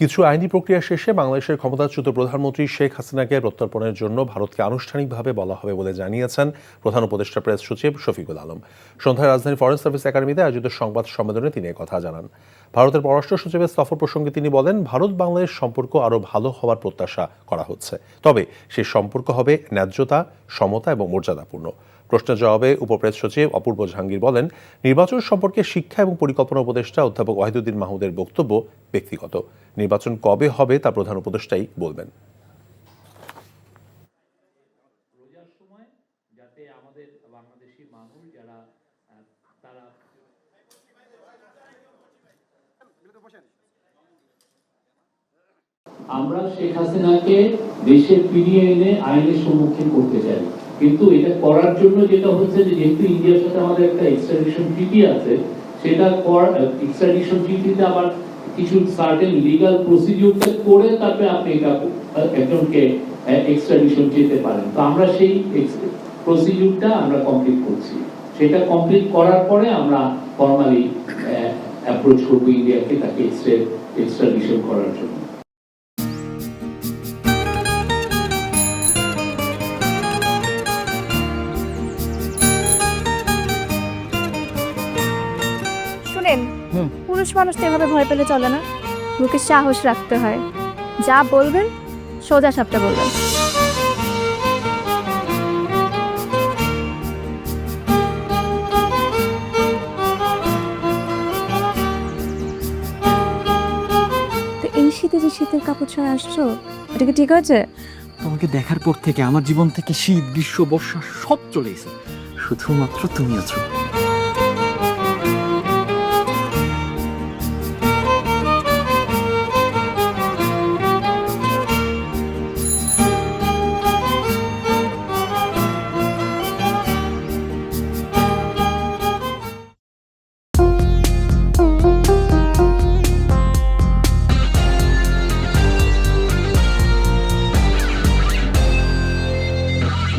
কিছু আইনি প্রক্রিয়া শেষে বাংলাদেশের ক্ষমতাচ্যুত প্রধানমন্ত্রী শেখ হাসিনাকে প্রত্যর্পণের জন্য ভারতকে আনুষ্ঠানিকভাবে বলা হবে বলে জানিয়েছেন প্রধান উপদেষ্টা প্রেস সচিব শফিকুল আলম। সন্ধ্যায় রাজধানীর ফরেন সার্ভিস একাডেমিতে আয়োজিত সংবাদ সম্মেলনে তিনি কথা জানান। ভারতের পররাষ্ট্র সচিবের সফর প্রসঙ্গে তিনি বলেন, ভারত বাংলাদেশ সম্পর্ক আরও ভালো হওয়ার প্রত্যাশা করা হচ্ছে, তবে সেই সম্পর্ক হবে ন্যায্যতা, সমতা এবং মর্যাদাপূর্ণ। প্রশ্নের জবাবে উপপ্রেস সচিব অপূর্ব জাহাঙ্গীর বলেন, নির্বাচন সম্পর্কে শিক্ষা এবং পরিকল্পনা উপদেষ্টা অধ্যাপক ওয়াহিদুদ্দিন মাহমুদের বক্তব্য ব্যক্তিগত। নির্বাচন কবে হবে তা প্রধান উপদেষ্টাই বলবেন। আমরা শেখ হাসিনাকে দেশে ফিরিয়ে এনে আইনের সম্মুখীন করতে চাই, কিন্তু এটা করার জন্য যেটা হচ্ছে যে যেহেতু ইন্ডিয়ার সাথে আমাদের একটা এক্সট্রাডিশন ট্রিটি আছে, সেটা এক্সট্রাডিশন ট্রিটিতে আবার কিছু সার্টেন লিগ্যাল প্রসিডিউরটা করে তারপরে আপনি এটা একজনকে এক্সট্রাডিশন যেতে পারেন। তো আমরা সেই প্রসিডিউরটা আমরা কমপ্লিট করছি। সেটা কমপ্লিট করার পরে আমরা ফর্মালি অ্যাপ্রোচ করবো ইন্ডিয়াকে তাকে এক্সট্রাডিশন করার জন্য। পুরুষ মানুষ তো এভাবে ভয় পেলে চলে না, মুখে সাহস রাখতে হয়। যা বলবেন সোজা সাপটা বলবেন। তো এই শীতে যে শীতের কাপড় ছাড়া আসছো, এটা কি ঠিক আছে? তোমাকে দেখার পর থেকে আমার জীবন থেকে শীত, গ্রীষ্ম, বর্ষা সব চলে গেছে, শুধুমাত্র তুমি আছো।